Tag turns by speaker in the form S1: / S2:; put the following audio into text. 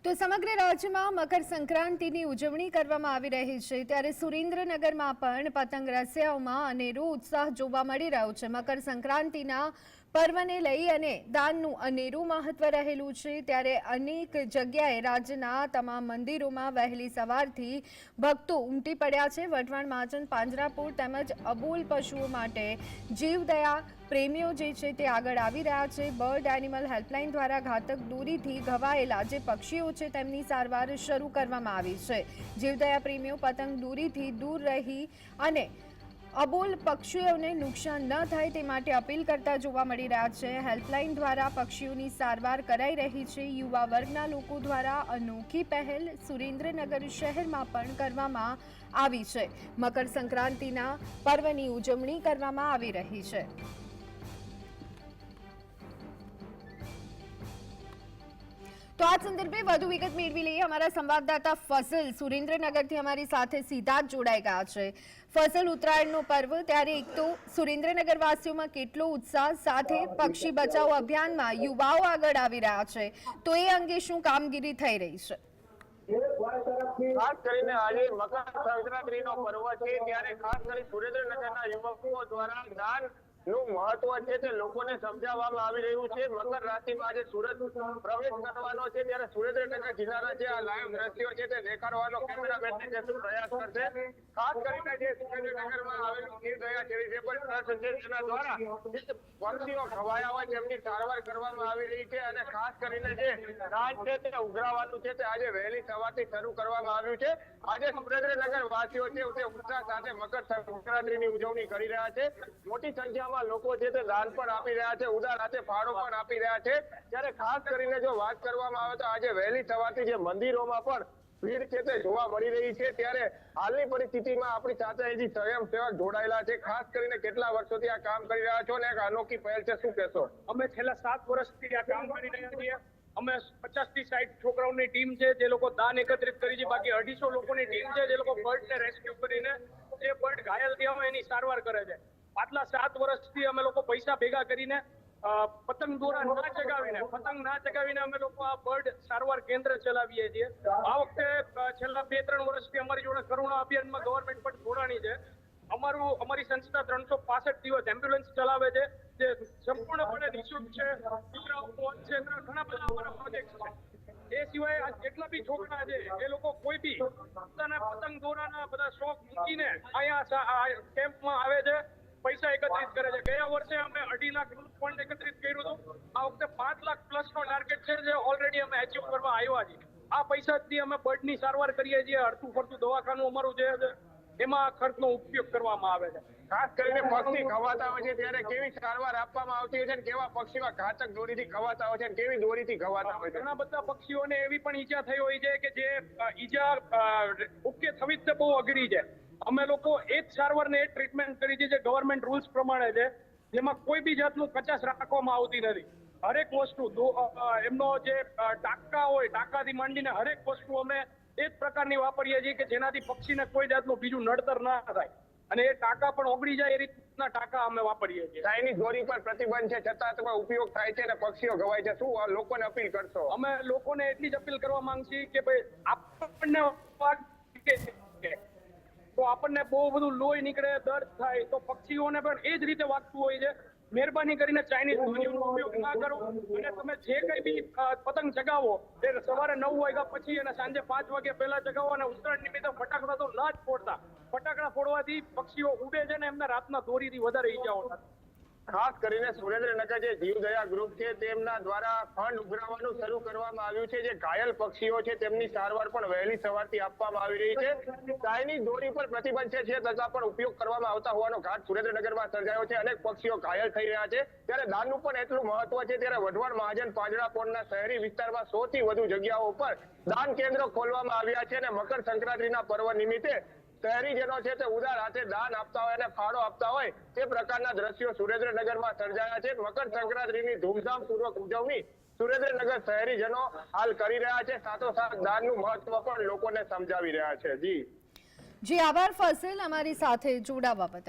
S1: તો સમગ્ર રાજ્યમાં મકર સંક્રાંતિની ઉજવણી કરવામાં આવી રહી છે, ત્યારે સુરેન્દ્રનગરમાં પણ પતંગ રસિયાઓમાં અનેરો ઉત્સાહ જોવા મળી રહ્યો છે। મકર સંક્રાંતિના પર્વને લઈ અને દાનનું અનેરું મહત્વ રહેલું છે, ત્યારે અનેક જગ્યાએ રાજ્યના તમામ મંદિરોમાં વહેલી સવારથી ભક્તો ઉમટી પડ્યા છે। વઢવાણ, માચન, પાંજરાપોળ તેમજ અબોલ પશુઓ માટે જીવદયા પ્રેમીઓ જે છે તે આગળ આવી રહ્યા છે। બર્ડ એનિમલ હેલ્પલાઇન દ્વારા ઘાતક દોરીથી ઘવાયેલા જે પક્ષીઓ છે તેમની સારવાર શરૂ કરવામાં આવી છે। જીવદયા પ્રેમીઓ પતંગ દોરીથી દૂર રહી અને અબોલ પક્ષીઓને નુકસાન ન થાય તે માટે અપીલ કરતા જોવા મળી રહ્યા છે। હેલ્પલાઇન દ્વારા પક્ષીઓની સારવાર કરાઈ રહી છે। યુવા વર્ગના લોકો દ્વારા અનોખી પહેલ સુરેન્દ્રનગર શહેરમાં પણ કરવામાં આવી છે। મકર સંક્રાંતિના પર્વની ઉજવણી કરવામાં આવી રહી છે। તો આ સંદર્ભે વધુ વિગત મેળવી લઈએ। અમારા સંવાદદાતા ફઝલ સુરેન્દ્રનગરથી અમારી સાથે સીધા જ જોડાઈ ગયા છે। ફઝલ, ઉત્તરાયણનો પર્વ, ત્યારે એક તો સુરેન્દ્રનગર વાસીઓમાં કેટલો ઉત્સાહ, સાથે પક્ષી બચાવ અભિયાનમાં યુવાઓ આગળ આવી રહ્યા છે, તો એ અંગે શું કામગીરી થઈ રહી છે?
S2: ખાસ કરીને આજે મકર સંક્રાંતિનો પર્વ છે, ત્યારે ખાસ કરી સુરેન્દ્રનગરના યુવકો દ્વારા દાન નું મહત્વ છે તે લોકોને સમજાવવામાં આવી રહ્યું છે। મકર રાશિમાં આજે સુરત પ્રવેશ કરવાનો છે, ત્યારે સુરેન્દ્રનગર જિલ્લાના જે આ લાઈવ દ્રશ્યો છે તે દેખાડવાનો કેમેરામેન જે પ્રયાસ કરશે। ખાસ કરીને જે સુરેન્દ્રનગરમાં આવેલું જીવદયા ચેરિટેબલ ટ્રસ્ટ છે તેના દ્વારા પક્ષીઓ ઘવાયા હોય તેમની સારવાર કરવામાં આવી રહી છે, અને ખાસ કરીને જે દાન છે તે ઉઘરાવાનું છે તે આજે વહેલી સવારથી શરૂ કરવામાં આવ્યું છે। આજે સુરેન્દ્રનગર વાસીઓ છે તે ઉત્સાહ સાથે મકર સંક્રાંતિની ઉજવણી કરી રહ્યા છે। મોટી સંખ્યામાં લોકો છે તે દાન પણ આપી રહ્યા છે, ઉદાર હાથે ફાળો પણ આપી રહ્યા છે। ત્યારે ખાસ કરીને જો વાત કરવામાં આવે તો આજે વહેલી સવારથી જે મંદિરોમાં પણ ભીડ છે તે જોવા મળી રહી છે। ત્યારે હાલની પરિસ્થિતિમાં આપણી સાથે અહીંથી સ્વયંસેવક જોડાયેલા છે। ખાસ કરીને કેટલા વર્ષોથી આ કામ કરી રહ્યા છો અને એક અનોખી પહેલ છે, શું કહેશો?
S3: અમે છેલ્લા 7 વર્ષથી આ કામ કરી રહ્યા છીએ। અમે 50 થી 60 છોકરાઓની ટીમ છે જે લોકો દાન એકત્રિત કરી છે, બાકી 250 લોકોની ટીમ છે જે લોકો બર્ડને રેસ્ક્યુ કરીને જે બર્ડ ઘાયલ થયા હોય એની સારવાર કરે છે। પાછલા 7 વર્ષથી અમે લોકો પૈસા ભેગા કરીને પતંગ દોરા ના ચગાવીને અમે લોકો આ બર્ડ સારવાર કેન્દ્ર ચલાવીએ છીએ। આ વખતે છેલ્લા 2-3 વર્ષથી અમારી જોડે કરુણા અભિયાનમાં ગવર્મેન્ટ પણ જોડાણી છે। અમારી સંસ્થા 365 દિવસ એમ્બ્યુલન્સ ચલાવે છે, જે સંપૂર્ણપણે નિઃશુલ્ક છે। ઘણા બધા અમારા પ્રોજેક્ટ છે। એ સિવાય આ જેટલા બી છોકરા છે એ લોકો કોઈ બી પોતાના પતંગ દોરાના બધા શોખ મૂકીને અહીંયા કેમ્પમાં આવે છે, પૈસા એકત્રિત કરે છે। ગયા વર્ષે અમે 2.5 લાખ ફંડ એકત્રિત કર્યું હતું। આ વખતે 5 લાખ પ્લસ નો ટાર્ગેટ છે જે ઓલરેડી અમે અચીવ કરવા આવ્યા છીએ। આ પૈસાથી અમે બર્ડની સારવાર કરીએ છીએ। હરતું ફરતું દવાખાનું અમારું જે એમાં ખર્ચનો ઉપયોગ કરવામાં આવે છે।
S2: ખાસ કરીને પક્ષી ઘવાતા હોય છે ત્યારે કેવી સારવાર આપવામાં આવતી હોય છે, કેવા પક્ષીઓ ઘાતક દોરીથી ઘવાતા હોય છે, કેવી દોરીથી ઘવાતા હોય છે?
S3: ઘણા બધા પક્ષીઓને એવી પણ ઈજા થઈ હોય છે કે જે ઈજા ઓકે થવી જ બહુ અઘરી છે। અમે લોકો એ જ સારવારને એ ટ્રીટમેન્ટ કરી છે જે ગવર્મેન્ટ રૂલ્સ પ્રમાણે છે, જેમાં કોઈ બી જાતનું કચાશ રાખવામાં આવતી નથી। હરેક વસ્તુ એમનો જે ટાંકા હોય, ટાંકાથી માંડીને હરેક વસ્તુ અમે એ જ પ્રકારની વાપરીએ છીએ કે જેનાથી પક્ષીને કોઈ જાતનું બીજું નડતર ના થાય, અને એ ટાંકા પણ ઓગળી જાય એ રીતના ટાંકા અમે વાપરીએ છીએ।
S2: ચાઇનીઝ દોરી પર પ્રતિબંધ છે છતાં તેનો ઉપયોગ થાય છે અને પક્ષીઓ ઘવાય છે, શું લોકોને અપીલ કરશો?
S3: અમે લોકોને એટલી જ અપીલ કરવા માંગીએ કે ભાઈ આપણને તો આપણને બહુ બધું લોહી નીકળે, દર્દ થાય, તો પક્ષીઓને પણ એ જ રીતે વાગતું હોય છે। મહેરબાની કરીને ચાઇનીઝ દોરીનો ઉપયોગ ના કરો, અને તમે જે કઈ બી પતંગ ચગાવો એ સવારે 9 વાગ્યા પછી અને સાંજે 5 વાગ્યા પહેલા ચગાવો, અને ઉત્તરાયણ નિમિત્તે ફટાકડા તો ના જ ફોડતા। ફટાકડા ફોડવાથી પક્ષીઓ ઉડે છે ને એમને રાતના દોરીથી વધારે ઈજાઓ થાય।
S2: ખાસ કરીને સુરેન્દ્રનગર જે જીવદયા ગ્રુપ છે તેમના દ્વારા ફંડ ઉઘરાવવાનું શરૂ કરવામાં આવ્યું છે। જે ઘાયલ પક્ષીઓ છે તેમની સારવાર પણ વહેલી સવારથી આપવામાં આવી રહી છે। ચાઇનીઝ દોરી પર પ્રતિબંધ છે છતાં પણ ઉપયોગ કરવામાં આવતા હોવાનો ઘાટ સુરેન્દ્રનગરમાં સર્જાયો છે। અનેક પક્ષીઓ ઘાયલ થઈ રહ્યા છે, ત્યારે દાનનું પણ એટલું મહત્વ છે। ત્યારે વઢવાણ, મહાજન, પાંજરાપોળના શહેરી વિસ્તારમાં 100 થી વધુ જગ્યાઓ પર દાન કેન્દ્રો ખોલવામાં આવ્યા છે, અને મકર સંક્રાંતિના પર્વ નિમિત્તે શહેરીજનો છે તે ઉદાર હાથે દાન આપતા હોય અને ફાળો આપતા હોય તે પ્રકારના દ્રશ્યો સુરેન્દ્રનગરમાં સર્જાયા છે। મકર સંક્રાંતિની ધૂમધામપૂર્વક ઉજવણી સુરેન્દ્રનગર શહેરીજનો હાલ કરી રહ્યા છે, સાથોસાથ દાનનું મહત્વ પણ લોકોને સમજાવી રહ્યા છે। જી
S1: આભાર ફઝલ, અમારી સાથે જોડાવા બદલ।